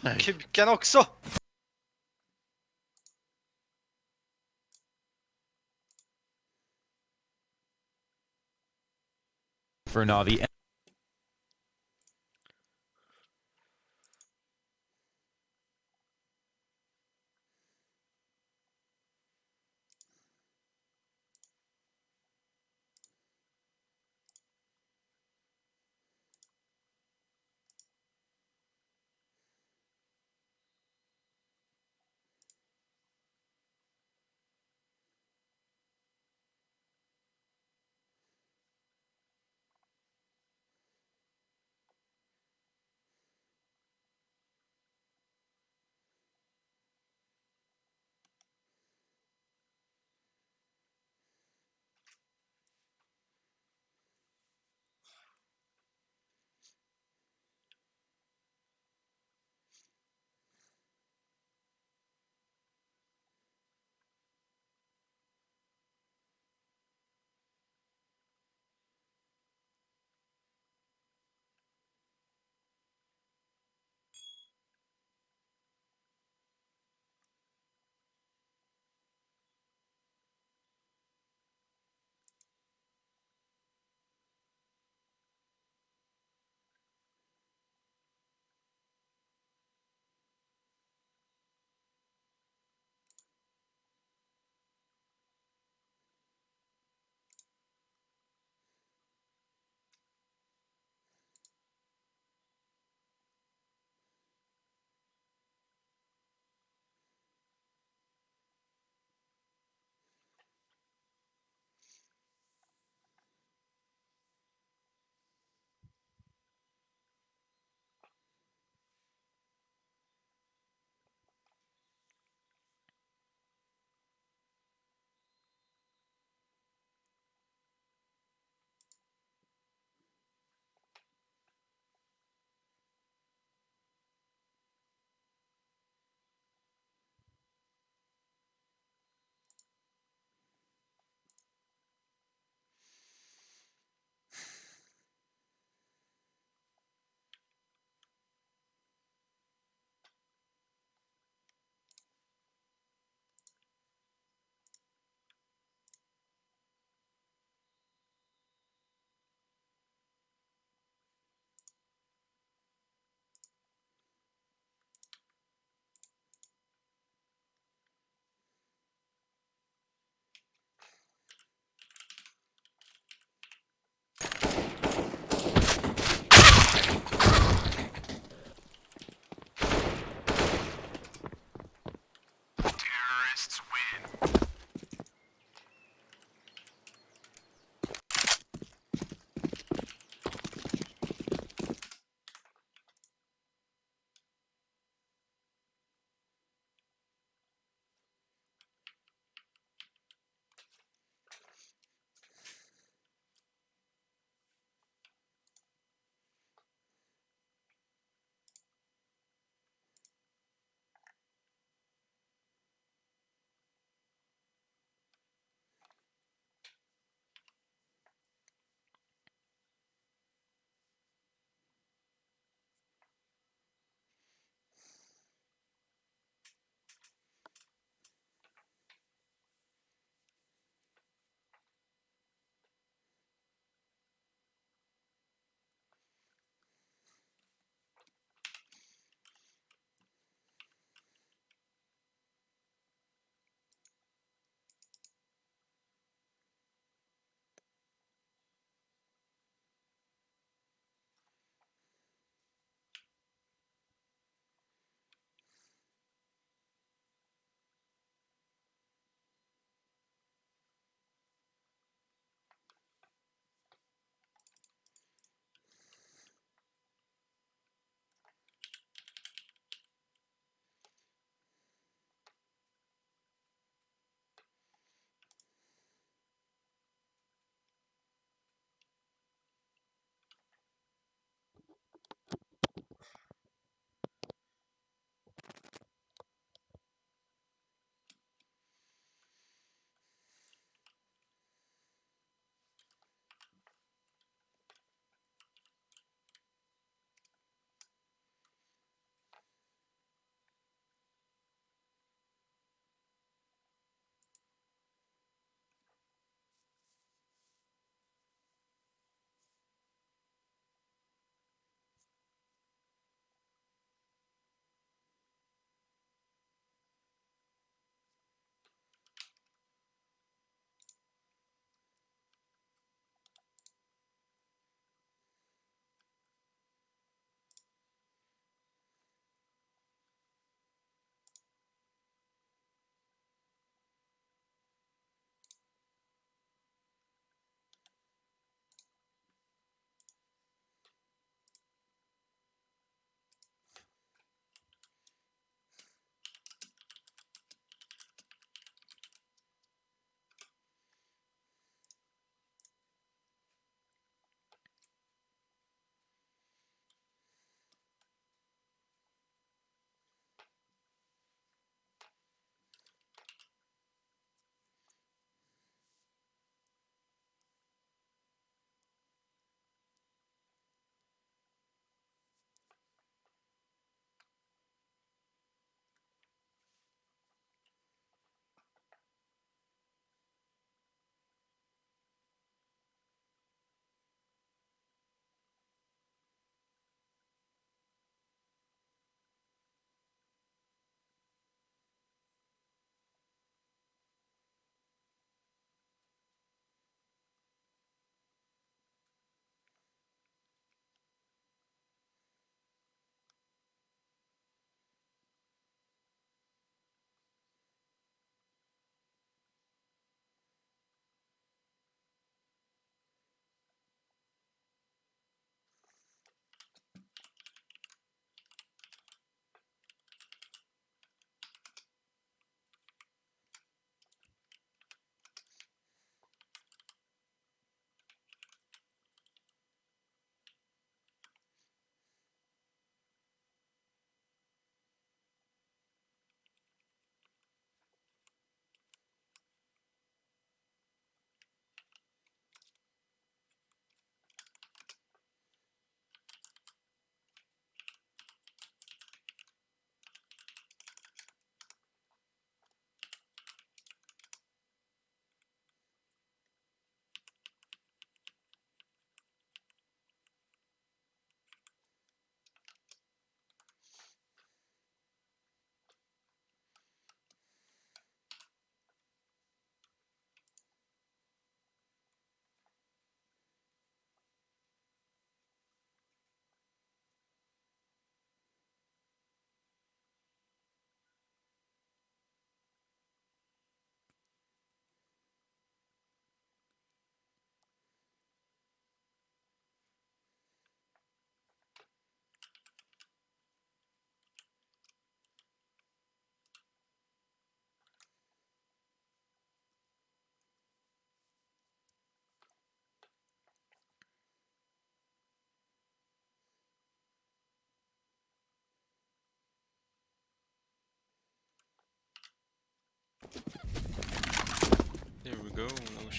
Nej. Kuken också! For Navi.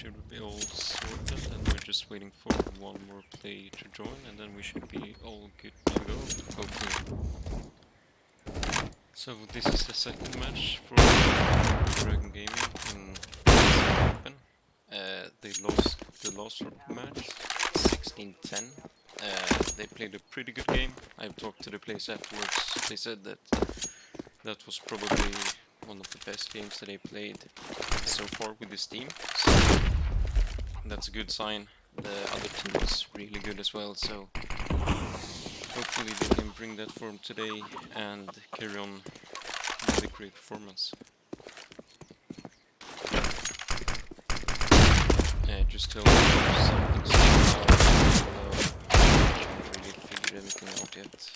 should be all sorted, and we're just waiting for one more play to join, and then we should be all good to go, hopefully. So this is the second match for DRGN Gaming in Open. They lost the last match 16-10. They played a pretty good game. I've talked to the players afterwards. They said that that was probably one of the best games that they played so far with this team. So that's a good sign. The other team was really good as well, so hopefully they can bring that form today and carry on with a great performance. Just tell me if something's I haven't really figured anything out yet.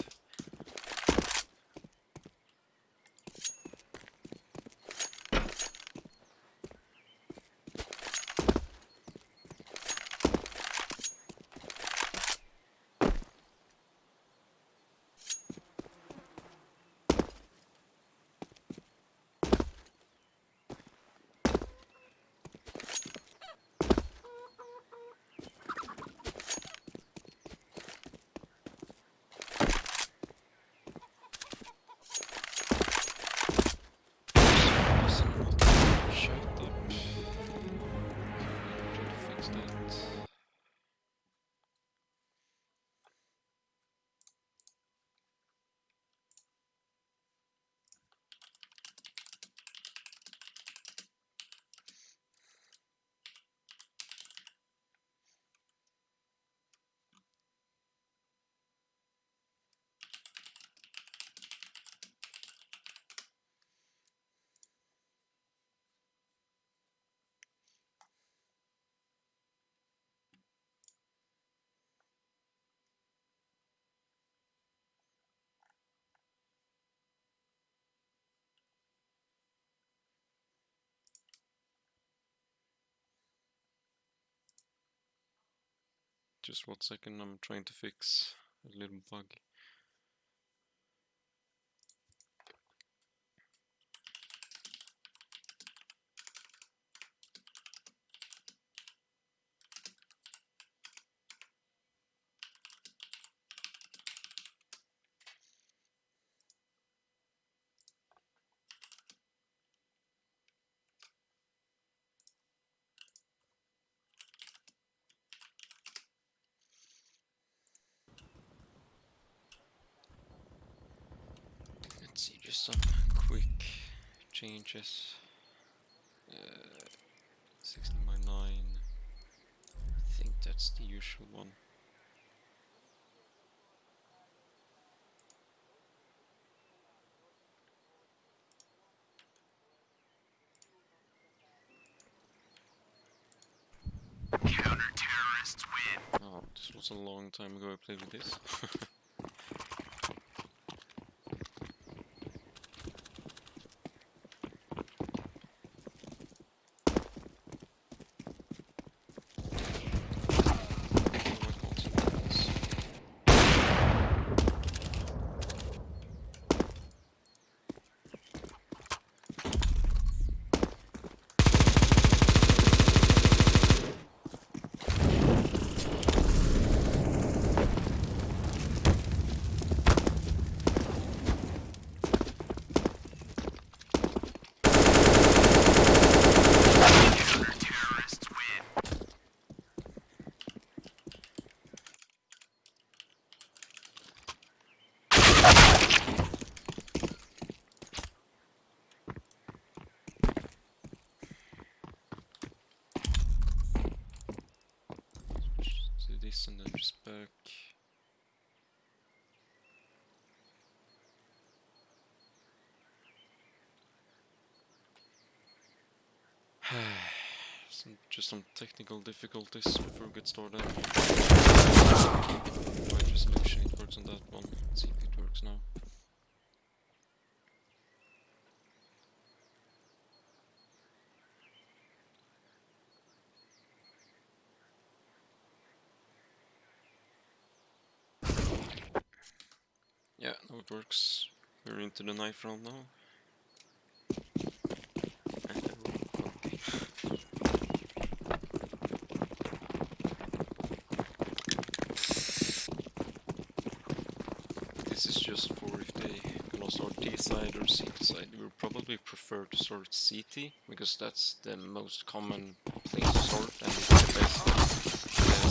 Just 1 second, I'm trying to fix a little bug. Let's see, just some quick changes. 16/9. I think that's the usual one. Counter-terrorists win. Oh, this was a long time ago I played with this. Do this and then just back. Just some technical difficulties before we get started. White resolution, it works on that one. Let's see if it works now. Yeah, now it works. We're into the knife round now. Okay. just for if they gonna start T side or CT side. We would probably prefer to start CT because that's the most common place to start and it's the best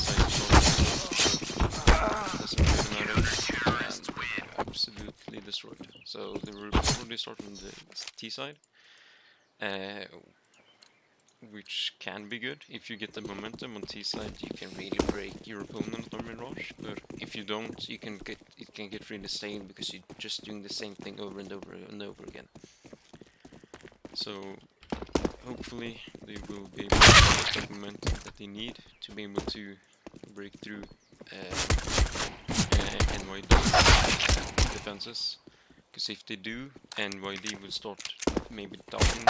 side to start. Doesn't really matter, and absolutely destroyed. So they will probably start on the T side. Which can be good. If you get the momentum on T side, you can really break your opponent on Mirage, but if you don't, it can get really stale because you're just doing the same thing over and over and over again. So hopefully they will be able to get the momentum that they need to be able to break through MYD defenses. Because if they do, MYD will start maybe doubling.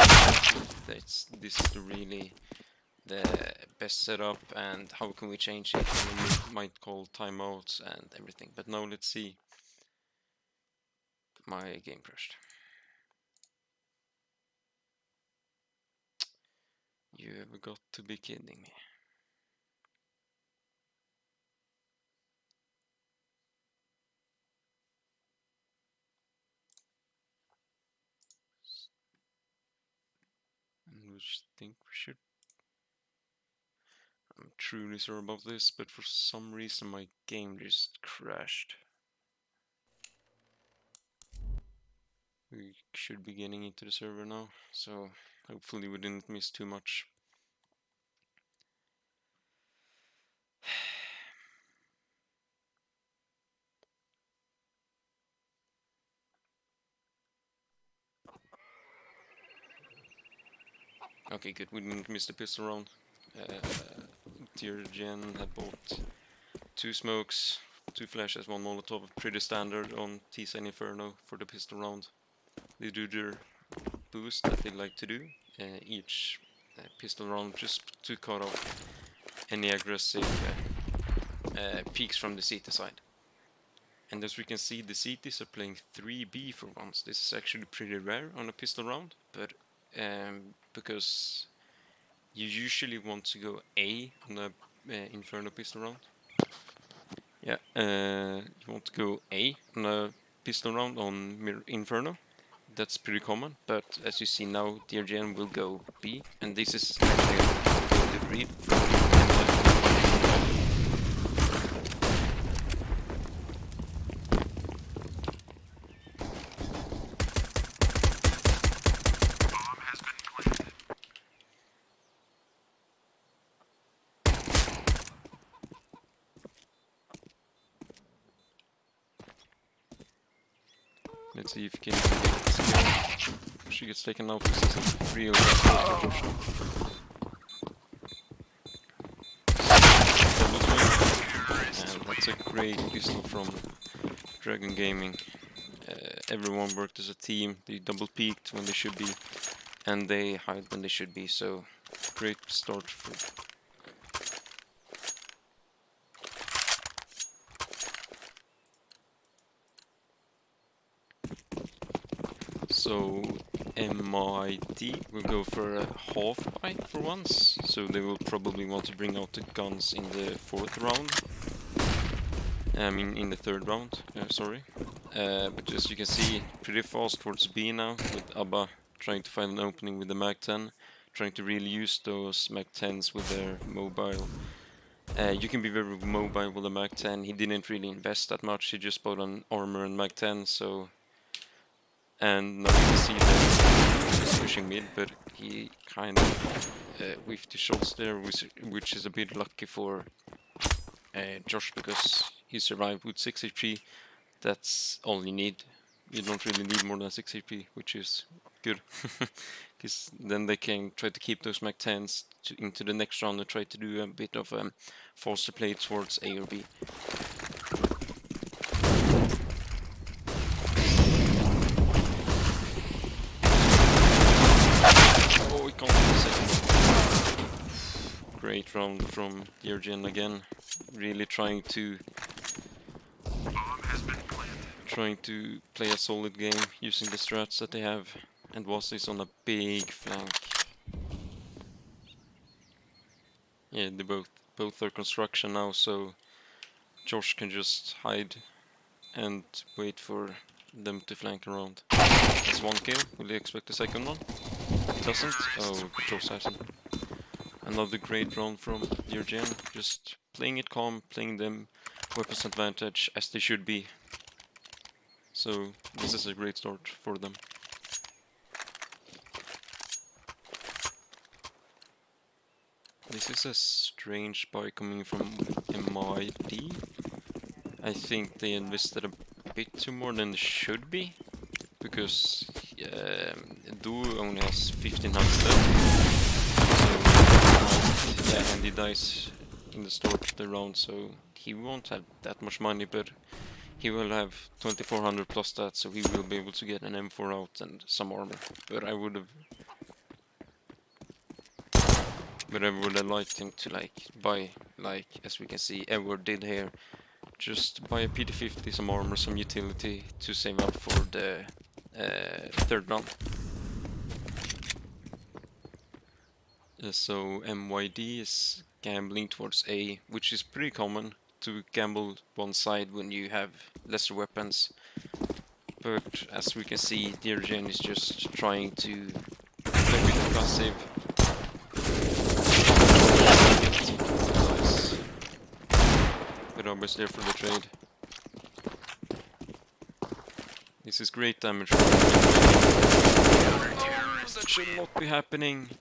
This is the best setup, and how can we change it? And we might call timeouts and everything. But now let's see. My game crashed. You have got to be kidding me. And we think we should. I'm truly sorry about this, but for some reason my game just crashed. We should be getting into the server now, so hopefully we didn't miss too much. Okay, good, we didn't miss the pistol round. DRGN had bought 2 smokes, 2 flashes, 1 molotov, pretty standard on T-Side Inferno for the pistol round. They do their boost that they like to do, each pistol round just to cut off any aggressive peaks from the CT side. And as we can see, the CTs are playing 3B for once. This is actually pretty rare on a pistol round, but because you usually want to go A on a Inferno pistol round. Yeah, you want to go A on a pistol round on Inferno. That's pretty common, but as you see now, DRGN will go B, and this is actually the read from let's see if he can get she gets taken out. This is a real and that's a great pistol from Dragon Gaming. Everyone worked as a team, they double peaked when they should be, and they hide when they should be, so great start for. So MYD will go for a half fight for once, so they will probably want to bring out the guns in the 4th round. I mean in the 3rd round, sorry. But as you can see, pretty fast towards B now, with Abba trying to find an opening with the Mag-10, trying to really use those Mag-10s with their mobile. You can be very mobile with the Mag-10, he didn't really invest that much, he just bought an armor and Mag-10, so. And now you can see that he's pushing mid, but he kind of whiffed the shots there, which is a bit lucky for Josh, because he survived with 6 HP. That's all you need. You don't really need more than 6 HP, which is good. Because then they can try to keep those Mag-10s into the next round and try to do a bit of faster play towards A or B. Oh, we can't do the second. Great round from DRGN again. Really trying to play a solid game using the strats that they have, and was is on a big flank. Yeah, they both are construction now, so Josh can just hide and wait for them to flank around. That's one kill. Will you expect the second one? It doesn't? Oh, Control Assassin. Another great round from DRGN. Just playing it calm, playing them weapons advantage as they should be. So this is a great start for them. This is a strange buy coming from MYD. I think they invested a bit too more than they should be, because Duo only has 1500 left. So, and he dies in the start of the round, so he won't have that much money, but he will have 2400 plus that, so he will be able to get an M4 out and some armor. But I would have liked him to buy, as we can see Edward did here, just buy a PT50, some armor, some utility to save up for the third round. So MYD is gambling towards A, which is pretty common to gamble one side when you have lesser weapons. But as we can see, DRGN is just trying to play with the passive. Nice. But almost there for the trade. This is great damage. That should not be happening.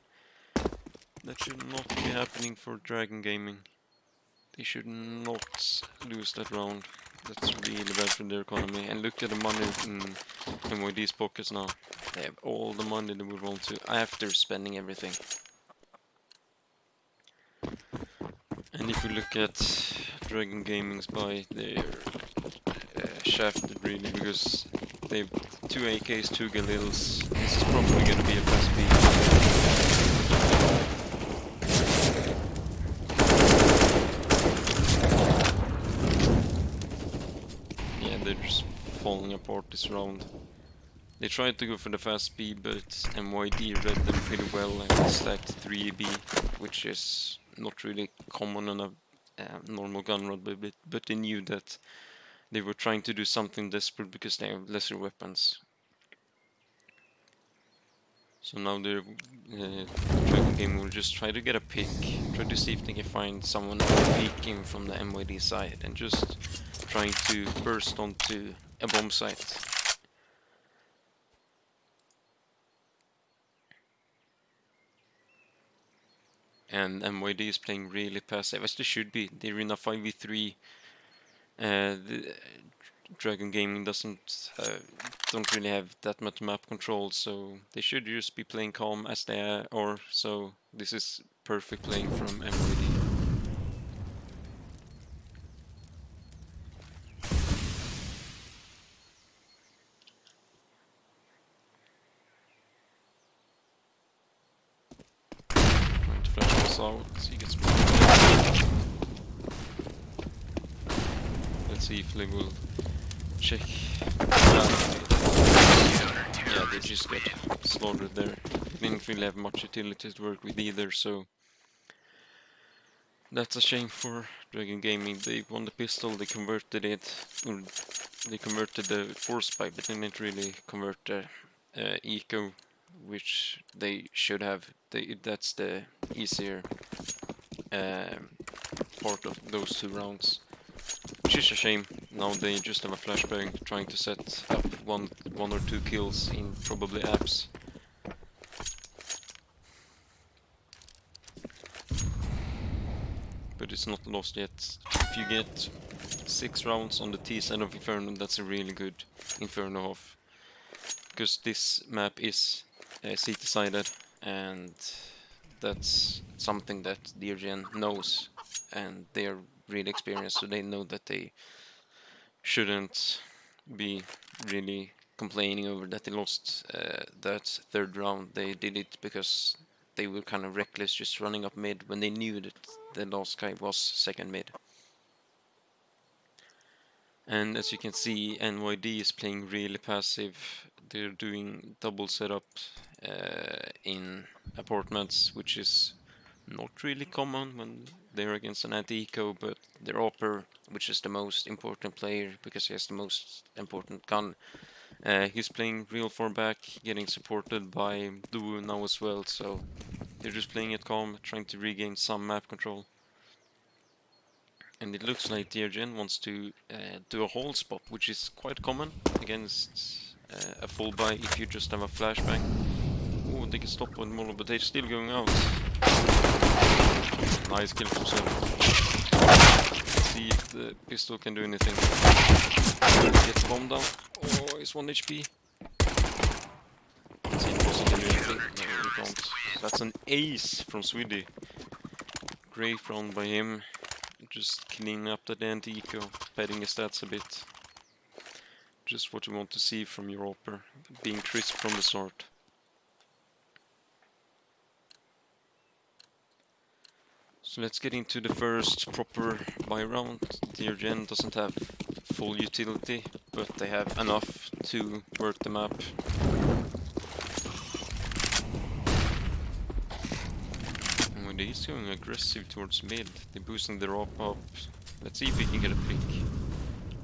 That should not be happening for Dragon Gaming. They should not lose that round. That's really bad for their economy. And look at the money in MYD's pockets now. They have all the money they would want to after spending everything. And if you look at Dragon Gaming's buy, they're shafted really, because they've 2 AKs, 2 Galils. This is probably gonna be a fast beat. Yeah, they're just falling apart this round. They tried to go for the fast B, but MYD read them pretty well and stacked 3B, which is not really common on a normal gun run, but they knew that they were trying to do something desperate because they have lesser weapons. So now they're Dragon Game will just try to get a pick, try to see if they can find someone peeking from the MYD side, and just trying to burst onto a bomb site. And MYD is playing really passive, as they should be. They're in a 5v3. The Dragon Gaming don't really have that much map control, so they should just be playing calm as they are. So this is perfect playing from MYD. Trying to flash us out, he gets blocked. Let's see if they will check. Yeah, they just got slaughtered there. They didn't really have much utility to work with either, so that's a shame for Dragon Gaming. They won the pistol, they converted it, or they converted the force pipe, but they didn't really convert the eco, which they should have. That's the easier part of those 2 rounds. Which is a shame. Now they just have a flashbang trying to set up one or 2 kills in probably apps. But it's not lost yet. If you get 6 rounds on the T side of Inferno, that's a really good Inferno off. Because this map is CT-sided, and that's something that DRGN knows, and they are really experienced, so they know that they shouldn't be really complaining over that they lost that 3rd round. They did it because they were kind of reckless, just running up mid when they knew that the last guy was 2nd mid. And as you can see, NYD is playing really passive. They're doing double setup in apartments, which is not really common when they're against an anti-eco, but their Opper, which is the most important player because he has the most important gun, he's playing real far back, getting supported by Duo now as well, so they're just playing it calm, trying to regain some map control. And it looks like DRGN wants to do a whole spot, which is quite common against a full buy if you just have a flashbang. Oh, they can stop on Molo, but they're still going out. Nice kill from Seven. Let's see if the pistol can do anything. Gets the bomb down. Oh, he's 1 HP. Let's see if Bossa can do anything. No, he can't. That's an ace from Swede. Great round by him. Just cleaning up the anti-eco, padding his stats a bit. Just what you want to see from your Opper, being crisp from the start. So let's get into the first proper buy round. DRGN doesn't have full utility, but they have enough to work the map. MYD is going aggressive towards mid. They're boosting their op up. Let's see if we can get a pick.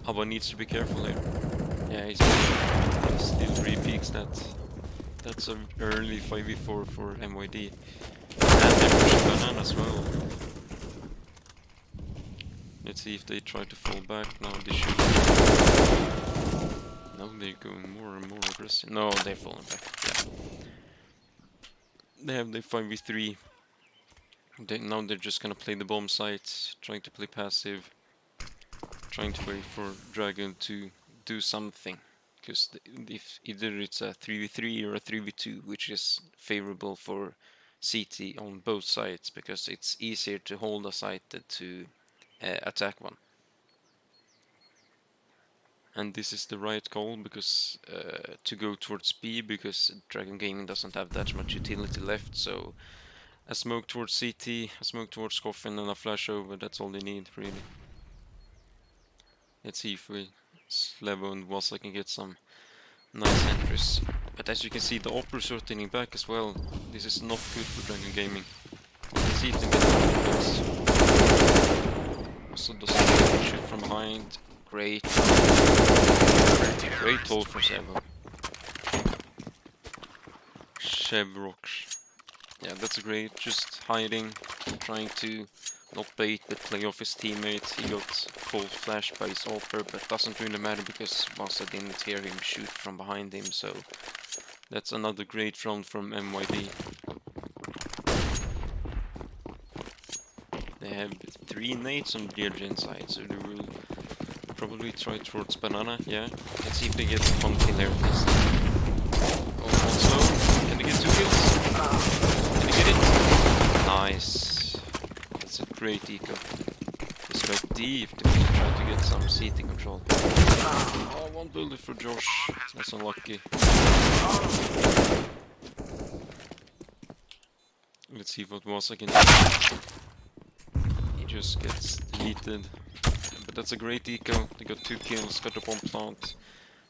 Abba needs to be careful here. Yeah, he still re-peaks that. That's an early 5v4 for MYD. And they're pushing banana as well. Let's see if they try to fall back. No, they should. Now they're going more and more aggressive. No, they're falling back. Yeah. They have their 5v3. Now they're just gonna play the bomb sites, trying to play passive, trying to wait for Dragon to do something. Because if either it's a 3v3 or a 3v2, which is favorable for CT on both sides, because it's easier to hold a site than to attack one. And this is the right call because to go towards B, because Dragon Gaming doesn't have that much utility left, so a smoke towards CT, a smoke towards Coffin, and a flash over, that's all they need, really. Let's see if we Slevo and Wasa can get some nice entries. But as you can see, the Oppers are turning back as well. This is not good for Dragon Gaming. You can see if they get the also doesn't shoot from behind. Great. Great hold from Sevo. Chevrox. Yeah, that's great. Just hiding, trying to not bait but play off his teammates. He got full flash by his Opper, but doesn't really matter because Wasa didn't hear him shoot from behind him, so that's another great round from MYD. They have 3 nades on the DRGN side, so they will probably try towards banana, yeah. Let's see if they get 1 kill here at least. Oh, also, can they get 2 kills? Can they get it? Nice. That's a great eco. It's like deep to try to get some CT control. Oh, 1 bullet for Josh. That's unlucky. Let's see what Wasa can do. He just gets deleted. But that's a great eco. They got 2 kills, got a bomb plant.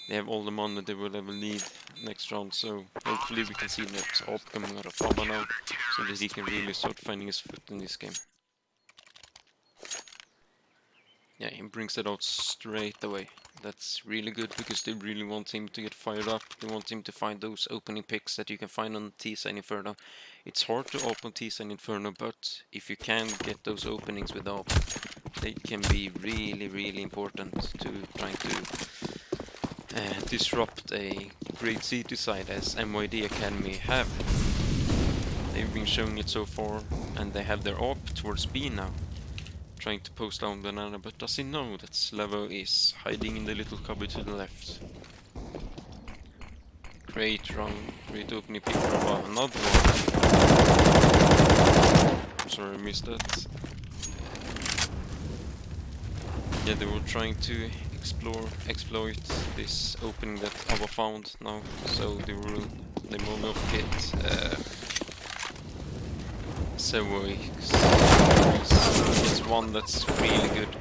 They have all the money they will ever need next round, so hopefully we can see that Op coming out of Abba now, so that he can really start finding his foot in this game. Yeah, he brings it out straight away. That's really good because they really want him to get fired up. They want him to find those opening picks that you can find on T-Side Inferno. It's hard to open T-Side Inferno, but if you can get those openings with Op, they can be really important to trying to disrupt a great CT side as MYD Academy have. They've been showing it so far, and they have their Op towards B now. Trying to post down banana, but does he know that Slevo is hiding in the little cupboard to the left? Great run, great opening pick from another one. Sorry, I missed that. Yeah, they were trying to exploit this opening that Abba found now, so they will not get it's one that's really good.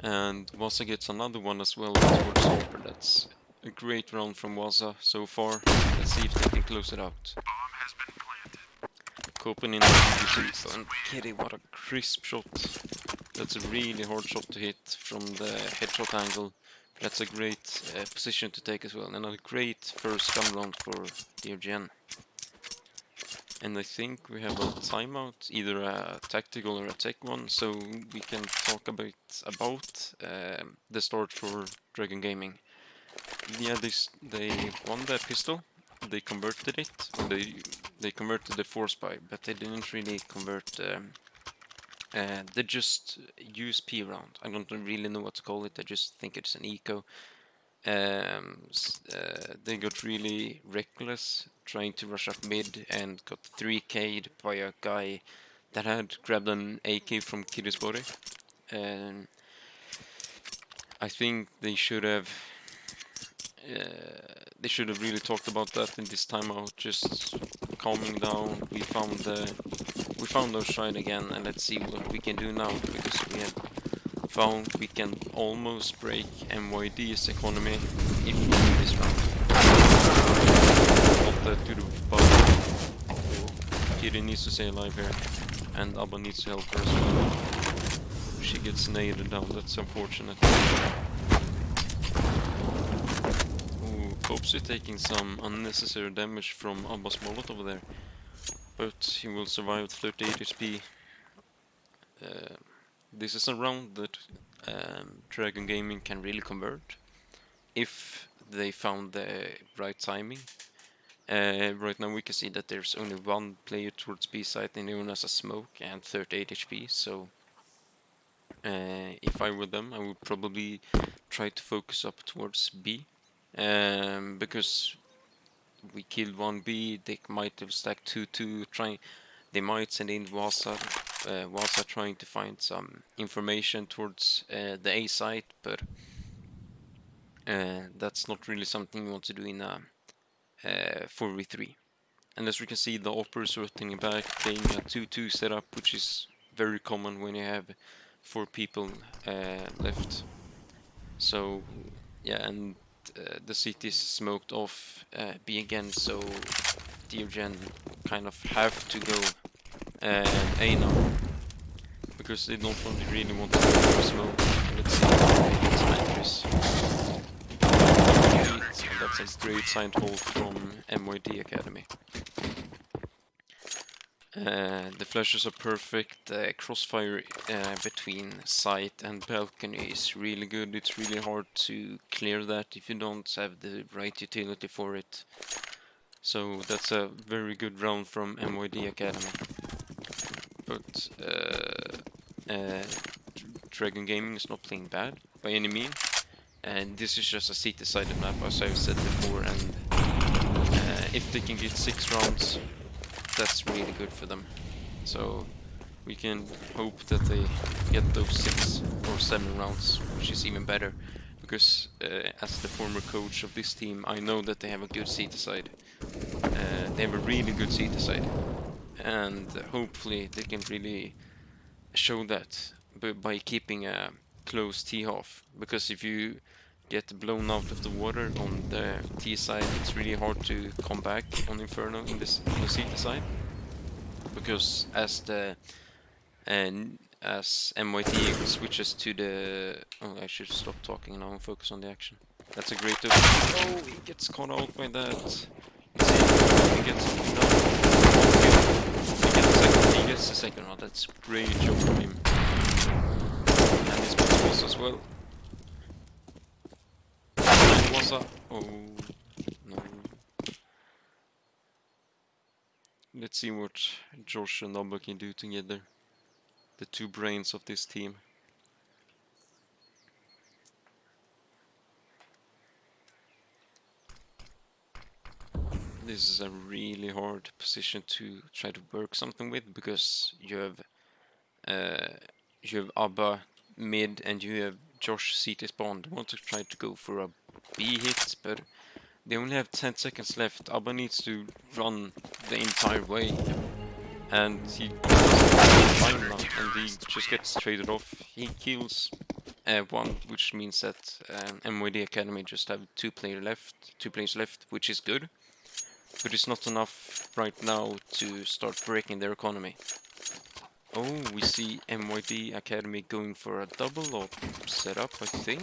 And Wasa gets another one as well towards Opper. That's a great round from Wasa so far. Let's see if they can close it out. Copen in the and Kitty, what a crisp shot. That's a really hard shot to hit from the headshot angle. That's a great position to take as well, and a great first scum round for DRGN. And I think we have a timeout, either a tactical or a tech one, so we can talk a bit about the start for Dragon Gaming. Yeah, they won the pistol, they converted it, they converted the force buy, but they didn't really convert. They just use P round. I don't really know what to call it. I just think it's an eco. They got really reckless trying to rush up mid and got 3k'd by a guy that had grabbed an AK from Kitty's body. I think they should have really talked about that in this timeout. Just calming down. We found our stride again, and let's see what we can do now, because we have found we can almost break MYD's economy if we win this round. Got that to the bottom. Kitty needs to stay alive here, and Abba needs to help her as well. She gets naded down, that's unfortunate. Ooh, Popsy taking some unnecessary damage from Abba's Molotov over there, but he will survive with 38 HP. This is a round that Dragon Gaming can really convert if they found the right timing. Right now we can see that there's only one player towards B side and he only has a smoke and 38 HP, so if I were them I would probably try to focus up towards B, because we killed one B, they might have stacked 2-2 trying. They might send in Wasa trying to find some information towards the A site, but that's not really something you want to do in a 4v3. And as we can see, the Opera is rotating back, playing a 2-2 setup, which is very common when you have 4 people left. So yeah, and the city is smoked off B again, so DRGN kind of have to go A now, because they don't really want to go for smoke. Let's see if they get some entries. That's a great signed hold from MYD Academy. The flashes are perfect. Crossfire between site and balcony is really good. It's really hard to clear that if you don't have the right utility for it. So that's a very good round from MYD Academy. But Dragon Gaming is not playing bad by any means. And this is just a city-sided map, as I've said before, and if they can get 6 rounds, that's really good for them. So we can hope that they get those 6 or 7 rounds, which is even better, because as the former coach of this team, I know that they have a good city-side. They have a really good city-side, and hopefully they can really show that by keeping a close T-half, because if you get blown out of the water on the T side, it's really hard to come back on Inferno on the city side, because as MYT switches to the... Oh, I should stop talking now and focus on the action. That's a great opening. Oh, he gets caught out by that. Let's see if he gets he gets the second round. That's a great job from him. And his balls as well. Wasa. Oh no. Let's see what Josh and Namba can do together. The 2 brains of this team. This is a really hard position to try to work something with, because you have Abba mid and you have Josh CT spawn. They want to try to go for a B hit, but they only have 10 seconds left. Abba needs to run the entire way, and he fine now, and he just gets traded off. He kills 1, which means that MYD Academy just have 2 players left, which is good. but it's not enough right now to start breaking their economy. Oh, we see MYD Academy going for a double op setup, I think.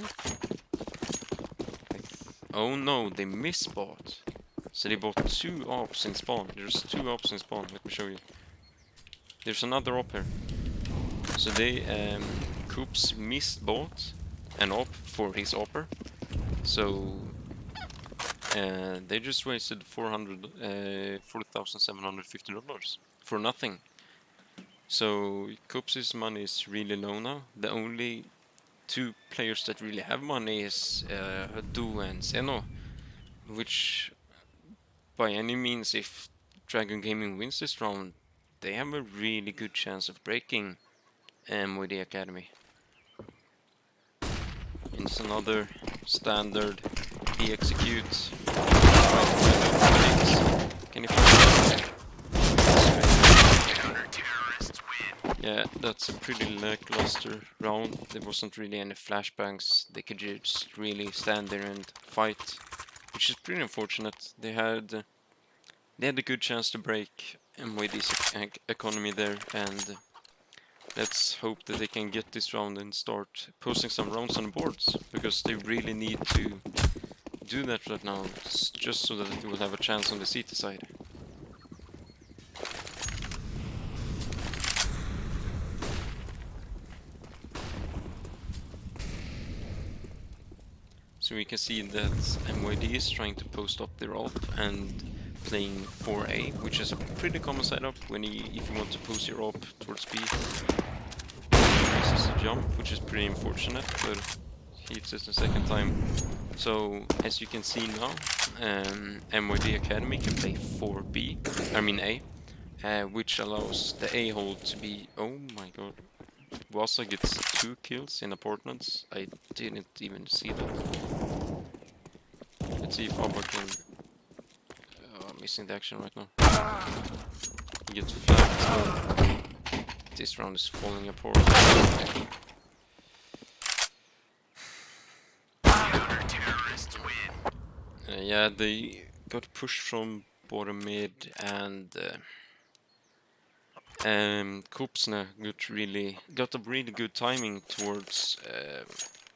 Oh no, they misbought. So they bought 2 ops in spawn. There's 2 ops in spawn, let me show you. There's another op here. So they, Coops misbought an op for his opper. So they just wasted $4,750 for nothing. So Coops' money is really low now. The only 2 players that really have money is Du and Zeno, which by any means, if Dragon Gaming wins this round, they have a really good chance of breaking MYD Academy. It's another standard. He executes. Can you find it? Yeah, that's a pretty lackluster round. There wasn't really any flashbangs. They could just really stand there and fight, which is pretty unfortunate. They had a good chance to break MYD's economy there, and let's hope that they can get this round and start posting some rounds on the boards, because they really need to do that right now, just so that they will have a chance on the CT side. So we can see that MYD is trying to post up their op and playing 4A, which is a pretty common setup when if you want to post your op towards B. This is a jump, which is pretty unfortunate, but he hits it the second time. So as you can see now, MYD Academy can play 4B, I mean A, which allows the A hold to be, oh my god, Wasa gets 2 kills in apartments. I didn't even see that. Let's see if Abba can... I'm missing the action right now. He gets flagged. This round is falling apart. Yeah, they got pushed from bottom mid, and Kupsna got a really good timing towards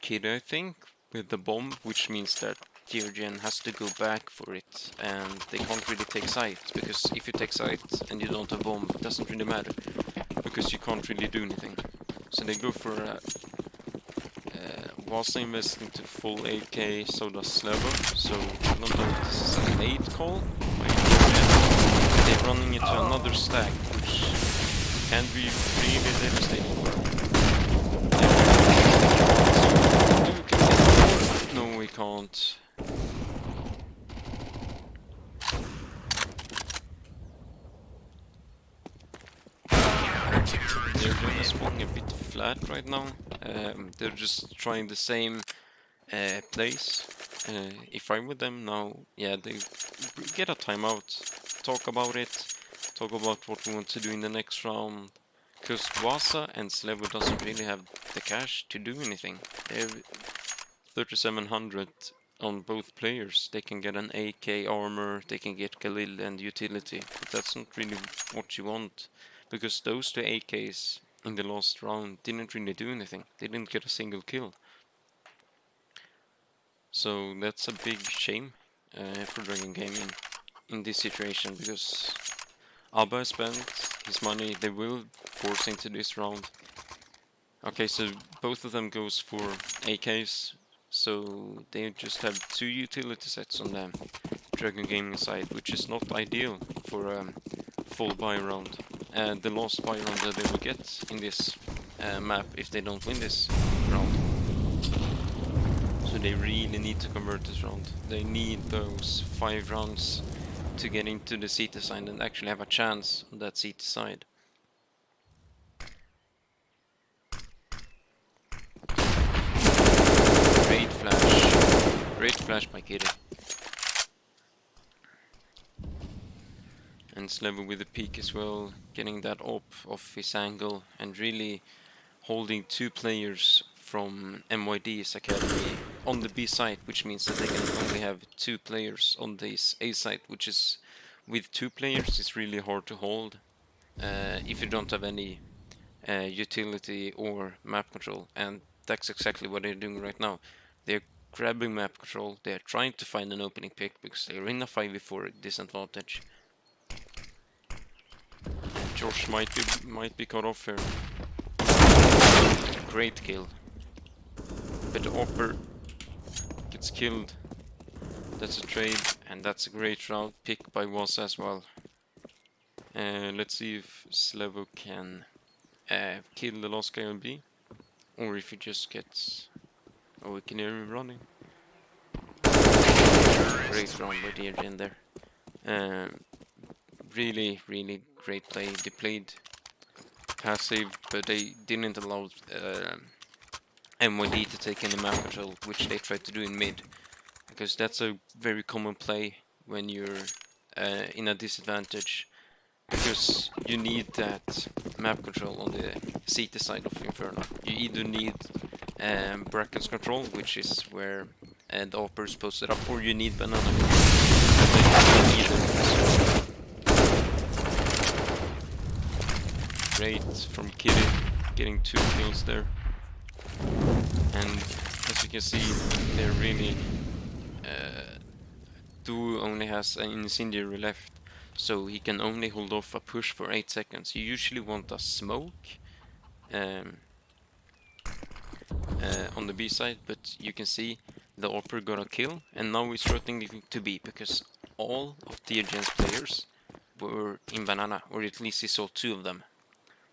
Kid, I think, with the bomb, which means that DRGN has to go back for it, and they can't really take sight, because if you take sight and you don't have bomb, it doesn't really matter, because you can't really do anything. So they go for Wasa investing to full AK, so does Slevo, so I don't know if this is a late call by DRGN. They're running into another stack, which can be really devastating. No, we can't. They're just falling a bit flat right now. They're just trying the same plays. If I'm with them now, yeah, they get a timeout, talk about it, talk about what we want to do in the next round. Because Wasa and Slevo doesn't really have the cash to do anything. They have 3700 on both players. They can get an AK armor, they can get Khalil and utility, but that's not really what you want, because those 2 AKs in the last round didn't really do anything. They didn't get a single kill. So that's a big shame for Dragon Gaming in this situation, because Abba spent his money. They will force into this round. Okay, so both of them goes for AKs, so they just have 2 utility sets on them, Dragon Gaming side, which is not ideal for a full buy round. And the last buy round that they will get in this map if they don't win this round. So they really need to convert this round. They need those 5 rounds to get into the CT side and actually have a chance on that CT side. Great flash by Kitty. And Slevo with the peek as well, getting that op off his angle and really holding 2 players from MYD's academy on the B side, which means that they can only have 2 players on this A side, which is with 2 players it's really hard to hold if you don't have any utility or map control, and that's exactly what they're doing right now. They're grabbing map control, they're trying to find an opening pick because they're in a 5v4 disadvantage. And Josh might be cut off here. Great kill. But the Opper gets killed. That's a trade, and that's a great round pick by Was as well. Let's see if Slevo can kill the last guy on B, or if he just gets... Oh, we can hear him running. Great round by DRGN there. Really great play. They played passive, but they didn't allow MYD to take any map control, which they tried to do in mid, because that's a very common play when you're in a disadvantage, because you need that map control on the CT side of Inferno. You either need brackets control, which is where the Opper is posted up, or you need banana control. Great from Kitty, getting 2 kills there. And as you can see, they're really... Duo only has an incendiary left, so he can only hold off a push for 8 seconds. You usually want a smoke on the B side, but you can see the Opper got a kill, and now he's rotating to B, because all of DRGN's players were in banana, or at least he saw 2 of them.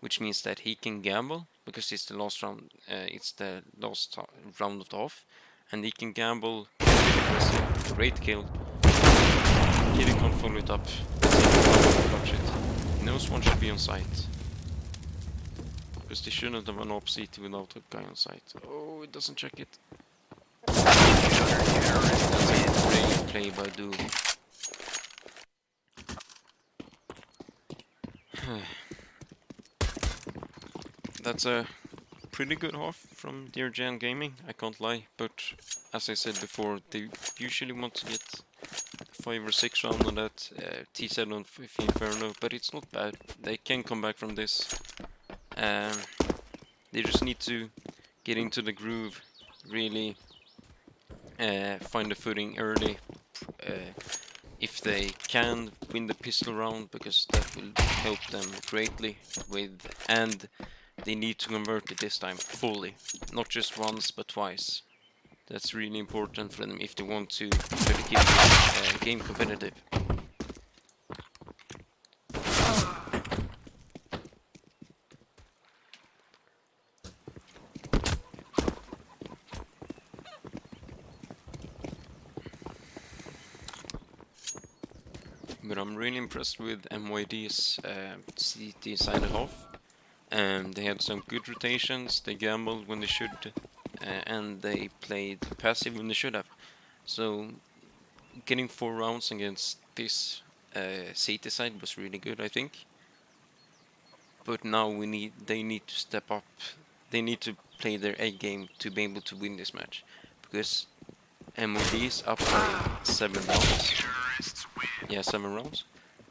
Which means that he can gamble, because it's the last round, round of the off, and he can gamble, great kill. Kitty can't follow it up, clutch it. He knows one should be on site. Because they shouldn't have an op CT without a guy on site. Oh, it doesn't check it. That's a great play by Duo. That's a pretty good half from DRGN Gaming, I can't lie, but as I said before, they usually want to get 5 or 6 rounds on that T7 on Inferno, but it's not bad. They can come back from this. They just need to get into the groove, really find the footing early. If they can win the pistol round, because that will help them greatly with, and they need to convert it this time fully, not just once but twice. That's really important for them if they want to really keep the game competitive. But I'm really impressed with MYD's CT side half. They had some good rotations, they gambled when they should, and they played passive when they should have. So getting 4 rounds against this CT side was really good, I think. But now they need to step up. They need to play their A game to be able to win this match, because MYD is up by 7 rounds. Yeah, 7 rounds.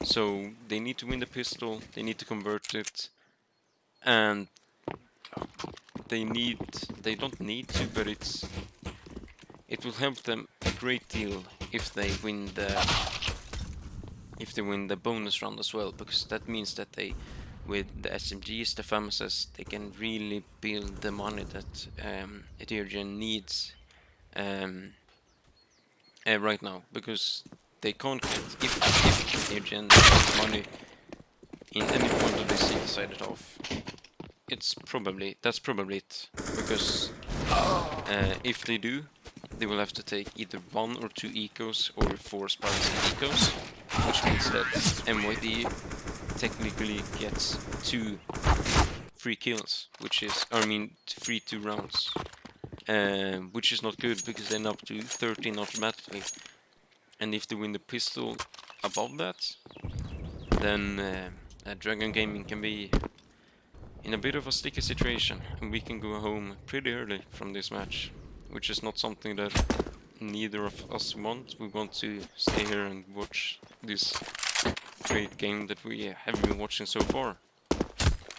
So they need to win the pistol, they need to convert it, and they don't need to, but it will help them a great deal if they win the bonus round as well, because that means that they, with the SMGs, the FAMASs, they can really build the money that DRGN needs right now, because they can't get, if DRGN has money in any point of this decided off, that's probably it, because if they do, they will have to take either 1 or 2 ecos or 4 spicy ecos, which means that MYD technically gets 2 free kills, which is, I mean, free 2 rounds, which is not good, because they end up to 13 automatically. And if they win the pistol above that, then Dragon Gaming can be in a bit of a sticky situation, and we can go home pretty early from this match, which is not something that neither of us want. We want to stay here and watch this great game that we have been watching so far.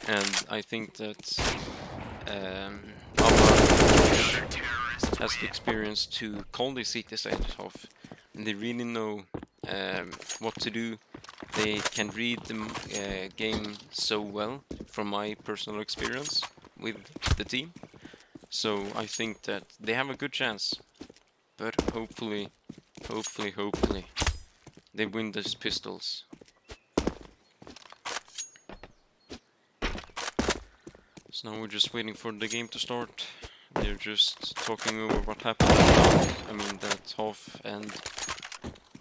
And I think that Abba has the experience to call the city side off, and they really know what to do. They can read the game so well, from my personal experience with the team. So I think that they have a good chance, but hopefully, they win those pistols. So now we're just waiting for the game to start. They're just talking over what happened. I mean, that half, and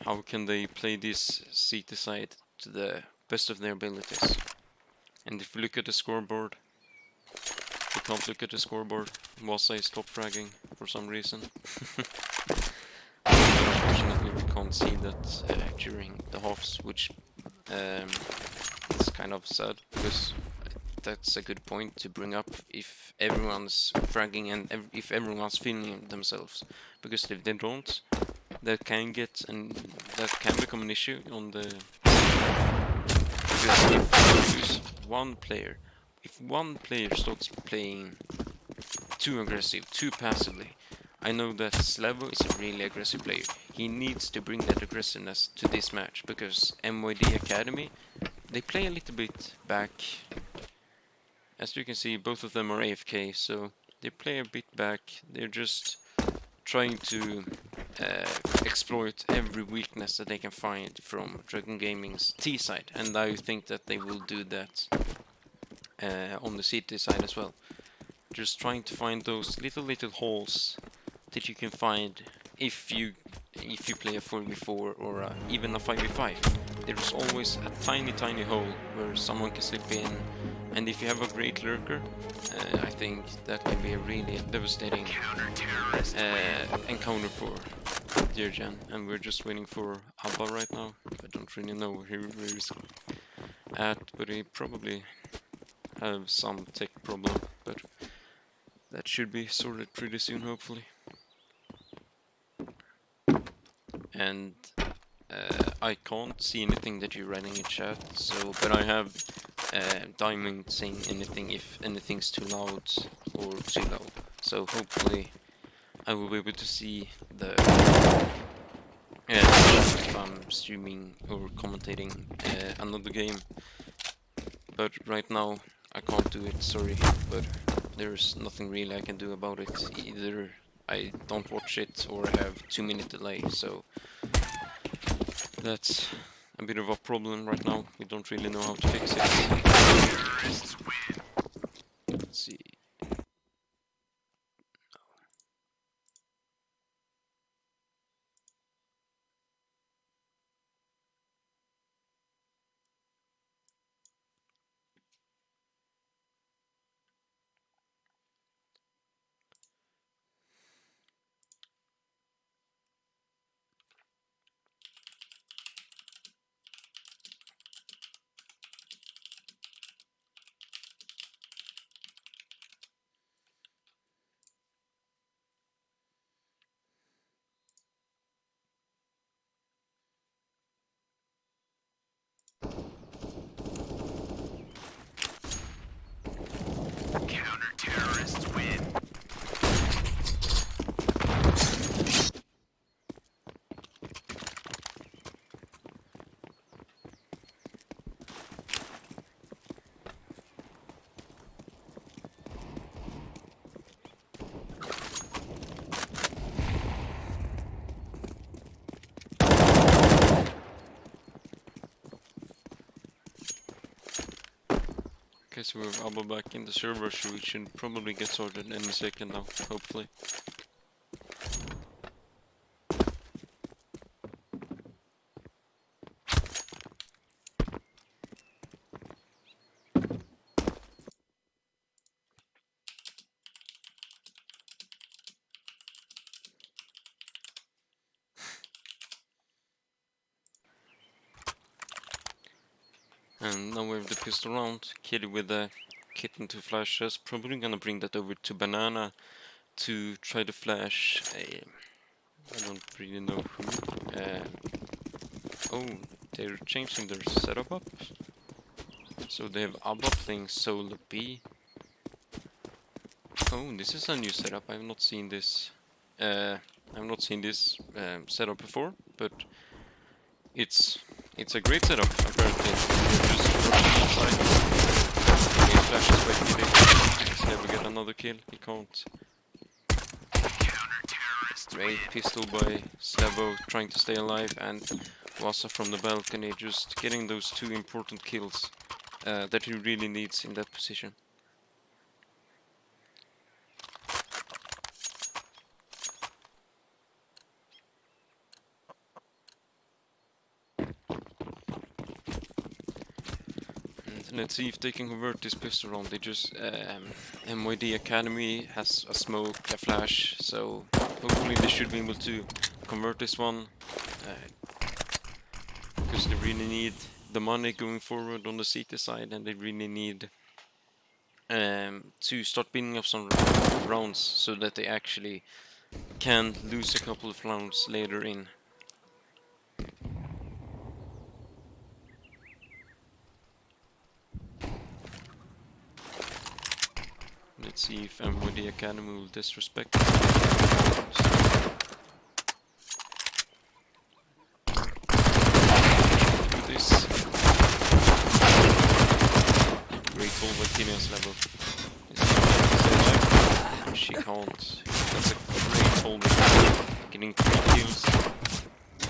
how can they play this city side to the best of their abilities. And if we look at the scoreboard, we can't look at the scoreboard. Wasai stopped fragging for some reason. Unfortunately, we can't see that during the halves, which is kind of sad, because that's a good point to bring up if everyone's fragging and if everyone's feeling themselves, because if they don't, that can become an issue on the, because if you lose one player, if one player starts playing too aggressive, too passively, I know that Slavo is a really aggressive player. He needs to bring that aggressiveness to this match, because MYD Academy, they play a little bit back. As you can see, both of them are AFK, so they play a bit back. They're just trying to exploit every weakness that they can find from DRGN Gaming's T side, and I think that they will do that on the CT side as well. Just trying to find those little holes that you can find if you play a 4v4 or even a 5v5. There's always a tiny hole where someone can slip in, and if you have a great lurker, I think that can be a really devastating encounter for DRGN. And we're just waiting for Abba right now. I don't really know where he's at, but he probably have some tech problem, but that should be sorted pretty soon, hopefully. And I can't see anything that you're writing in chat, so, but I have Diamond saying anything if anything's too loud or too low. So hopefully I will be able to see the if I'm streaming or commentating another game. But right now I can't do it, sorry, but there's nothing really I can do about it. Either I don't watch it or I have 2-minute delay, so that's a bit of a problem right now. We don't really know how to fix it. Let's see. Counter-terrorists win. Okay, so we have Abba back in the server, so we should probably get sorted any second now, hopefully. And now we have the pistol round, Kid with the kitten to flashes, probably gonna bring that over to Banana to try to flash a... I don't really know who. Oh, they're changing their setup up. So they have ABBA playing solo B. Oh, this is a new setup. I've not seen this. Setup before, but it's a great setup apparently. They're just rushing inside. He flashes by killing. He's never get another kill. He can't. Great pistol by Slevo trying to stay alive, and Vasa from the balcony just getting those 2 important kills that he really needs in that position. And let's see if they can convert this pistol round. They just MYD Academy has a smoke, a flash, so hopefully they should be able to convert this one, because they really need the money going forward on the CT side, and they really need to start building up some rounds so that they actually can lose a couple of rounds later in. Let's see if MYD Academy will disrespect this. Great hold by Kilian's level. She can't. That's a great hold. Getting 3 kills.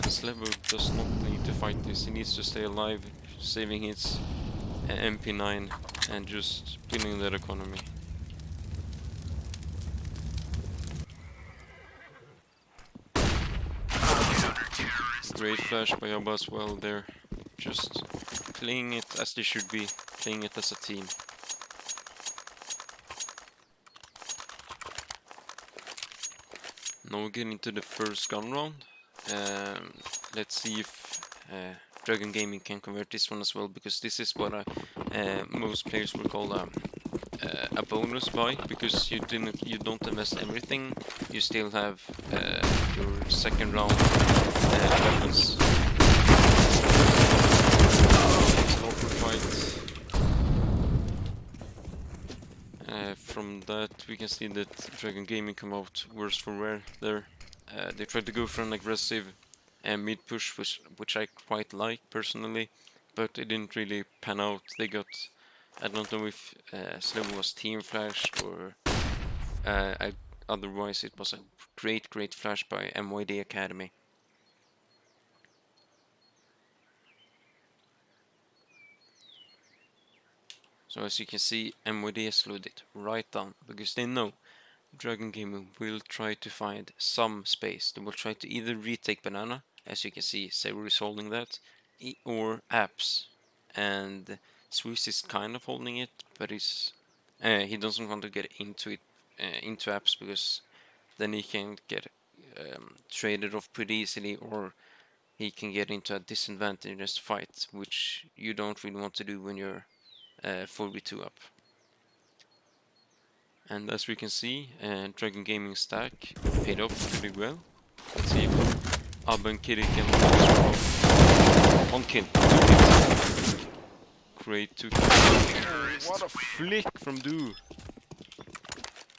This level does not need to fight this. He needs to stay alive, saving his MP9 and just building that economy. Great flash by Abba as well there. Just playing it as they should be, playing it as a team. Now we get into the first gun round. Let's see if DRGN Gaming can convert this one as well, because this is what most players will call a bonus buy, because you don't invest everything. You still have your second round weapons. It's an awkward fight. From that we can see that DRGN Gaming come out worse for wear there. They tried to go for an aggressive mid push, which I quite like personally, but it didn't really pan out. They got, I don't know if Slevo was team flashed or otherwise it was a great flash by MYD Academy. So as you can see, MYD has slowed it right down, because they know DRGN Gaming will try to find some space. They will try to either retake Banana, as you can see, Zero is holding that, or apps. And Swiss is kind of holding it, but he doesn't want to get into it, into apps, because then he can get traded off pretty easily, or he can get into a disadvantageous fight, which you don't really want to do when you're 4v2 up. And as we can see, DRGN Gaming stack paid off pretty well. Let's see if Abba and Kitty can one kill, 2 kills. Great 2 kills. Oh, what a flick from Du!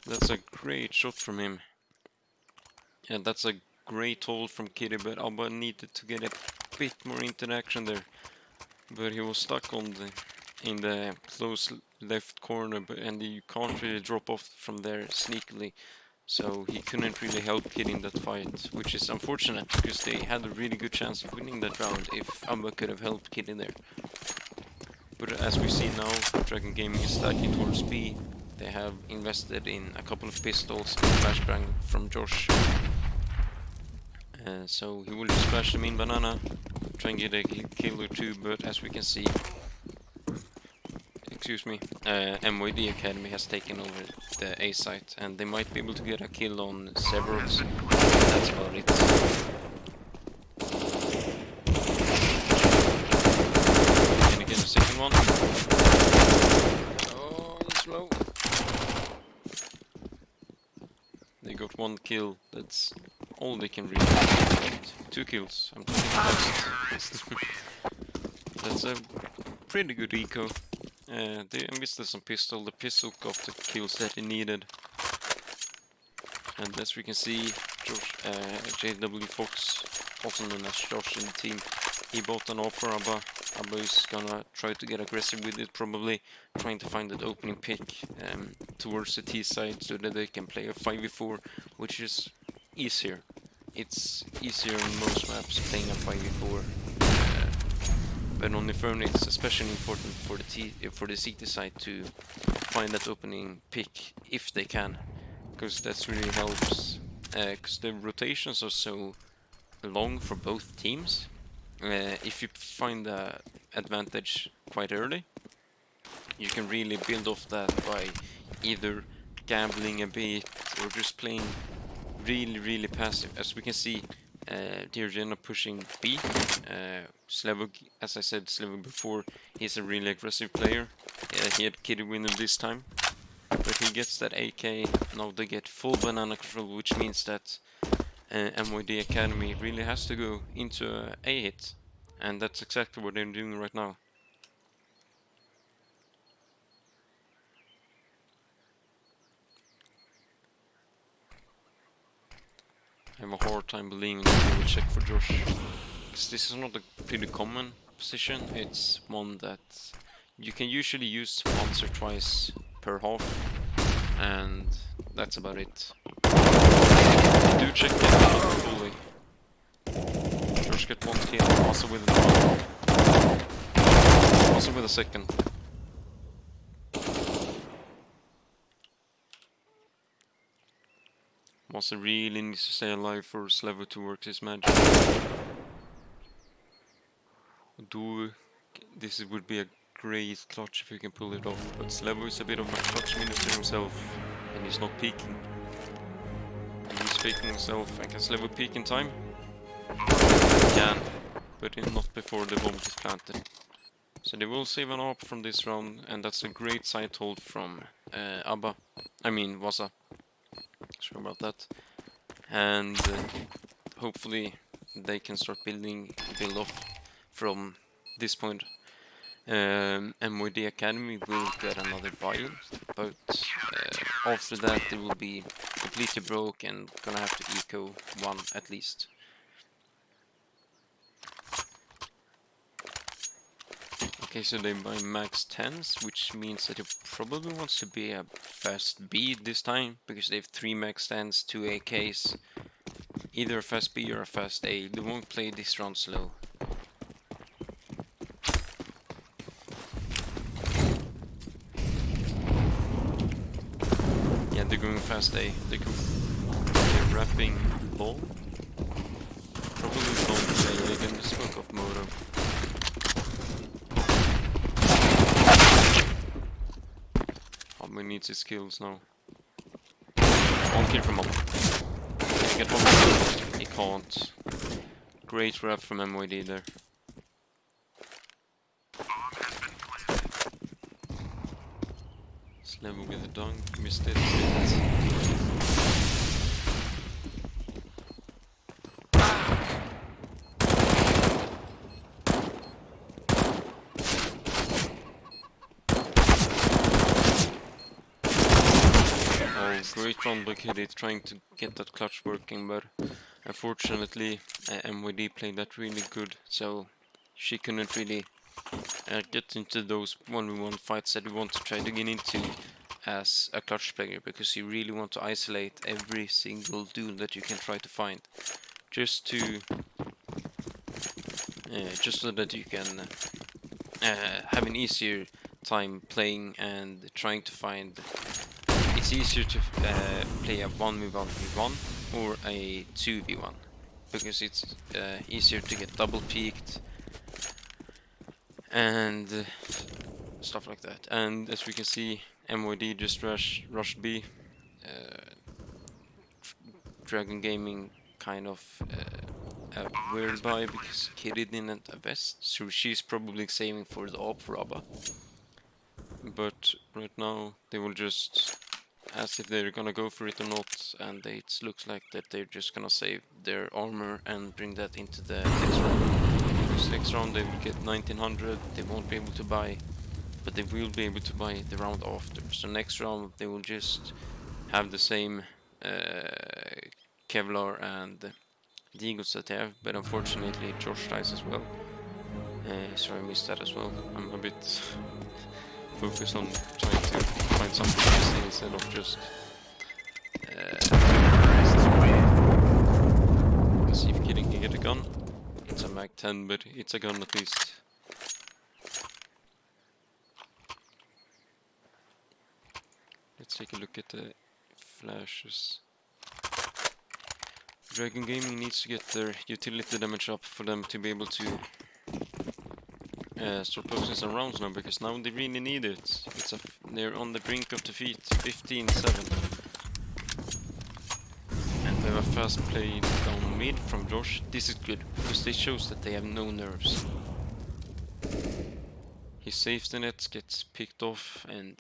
That's a great shot from him. Yeah, that's a great hold from Kitty, but Abba needed to get a bit more interaction there. But he was stuck on in the close left corner, and you can't really drop off from there sneakily, so he couldn't really help Kid in that fight, which is unfortunate, because they had a really good chance of winning that round if Abba could have helped Kid in there. But as we see now, DRGN Gaming is stacking towards B. They have invested in a couple of pistols and flashbang from Josh, so he will just flash them in Banana, try and get a kill or 2, but as we can see, MYD Academy has taken over the A site, and they might be able to get a kill on several. That's about it. Gonna get a second one. Oh, slow. They got 1 kill. That's all they can really get. 2 kills. I'm talking fast. that's a pretty good eco. They missed some pistol. The pistol got the kills that he needed. And as we can see, JW Fox, also known as Josh in the team, he bought an AWP for Abba. Abba is gonna try to get aggressive with it, probably trying to find that opening pick towards the T side so that they can play a 5v4, which is easier. It's easier on most maps playing a 5v4. But on Inferno it's especially important for the CT side to find that opening pick if they can, because that really helps. Because the rotations are so long for both teams. If you find the advantage quite early, you can really build off that by either gambling a bit or just playing really passive. As we can see, DRGN are pushing B. Slevog, as I said, Slevog before, he's a really aggressive player. He had kitty winner this time, but he gets that AK. Now they get full banana control, which means that MYD Academy really has to go into a hit, and that's exactly what they're doing right now. I have a hard time believing that they will check for Josh, because this is not a pretty common position. It's one that you can usually use once or twice per half, and that's about it. They do check it fully. Josh get one kill, also with a second. Massa really needs to stay alive for Slevo to work his magic. This would be a great clutch if he can pull it off, but Slevo is a bit of a clutch minister himself, and he's not peeking. He's faking himself, and can Slevo peek in time? He can, but not before the bomb is planted. So they will save an AWP from this round, and that's a great side hold from Wasa. Sorry about that. And hopefully they can start build off from this point. MYD Academy will get another buy, but after that they will be completely broke and gonna have to eco one at least. Okay, so they buy max 10s, which means that it probably wants to be a fast B this time, because they have 3 max 10s, 2 AKs. Either a fast B or a fast A. They won't play this round slow. Yeah, they're going fast A. They're wrapping low. Probably don't play, they're gonna smoke off Moto. He needs his skills now. One kill from up. Can he get one kill? He can't. Great wrap from MYD there. Slevo with a dunk, missed it a bit. Great run by Kitty trying to get that clutch working, but unfortunately MYD played that really good, so she couldn't really get into those 1v1 fights that we want to try to get into as a clutch player, because you really want to isolate every single duel that you can try to find, just so that you can have an easier time playing and trying to find. It's easier to play a 1v1 or a 2v1, because it's easier to get double peeked and stuff like that. And as we can see, MYD just rushed B. Dragon Gaming kind of a weird buy, because Kitty didn't a vest, so she's probably saving for the AWP for Abba. But right now they will just ask if they're gonna go for it or not, and it looks like that they're just gonna save their armor and bring that into the next round. lose next round, they will get 1900. They won't be able to buy, but they will be able to buy the round after. So next round they will just have the same Kevlar and Deagles that they have, but unfortunately Josh dies as well. So I missed that as well. I'm a bit focused on trying to find something to say instead of just let's see if Kidding can get a gun. It's a Mag 10, but it's a gun at least. Let's take a look at the flashes. Dragon Gaming needs to get their utility damage up for them to be able to start posting some rounds now, because now they really need it. They're on the brink of defeat, 15-7. And we have a fast play down mid from Josh. This is good, because this shows that they have no nerves. His safety net gets picked off, and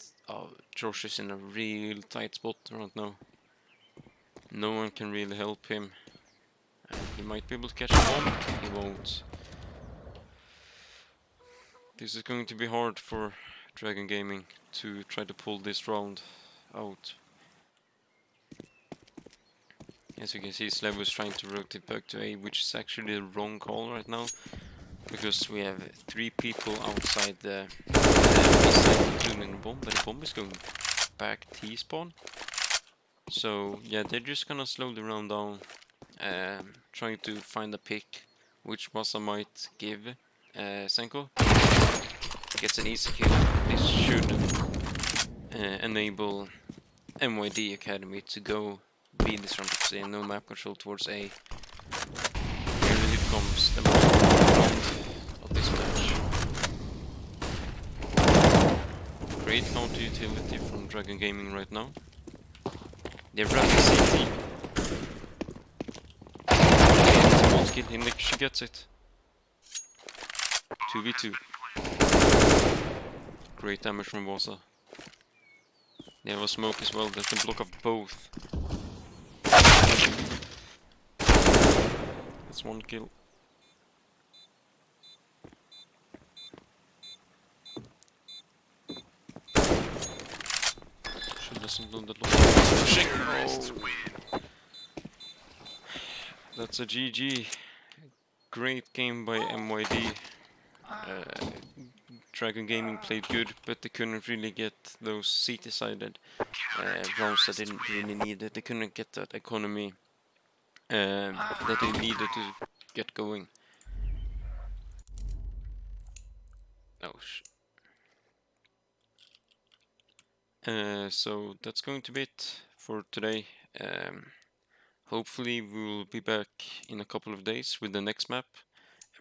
Josh is in a real tight spot right now. No one can really help him. He might be able to catch a bomb, he won't. This is going to be hard for Dragon Gaming to try to pull this round out. As you can see, Slev is trying to rotate back to A, which is actually the wrong call right now, because we have 3 people outside the including the bomb, but the bomb is going back T-spawn. So yeah, they're just gonna slow the round down, trying to find a pick, which Masa might give Senko. Gets an easy kill. This should enable MYD Academy to go B this round, because they have no map control towards A. Here comes the most round of this match. Great counter utility from Dragon Gaming right now. They're running CT. Won't kill him, she gets it. 2v2. Great damage from Vasa. They have a smoke as well that can block off both. That's 1 kill. Should listen to the pushing. Oh. That's a GG. Great game by MYD. Dragon Gaming played good, but they couldn't really get those CT-sided rounds that they really needed. They couldn't get that economy that they needed to get going. Oh so that's going to be it for today. Hopefully we will be back in a couple of days with the next map.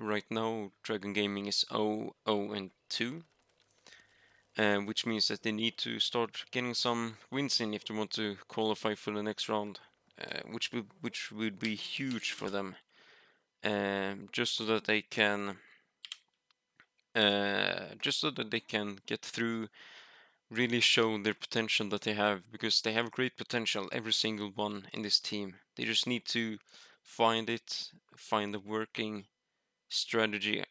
Right now Dragon Gaming is 0-2, which means that they need to start getting some wins in if they want to qualify for the next round, which would be huge for them, just so that they can get through, really show their potential that they have, because they have great potential, every single one in this team. They just need to find the working strategy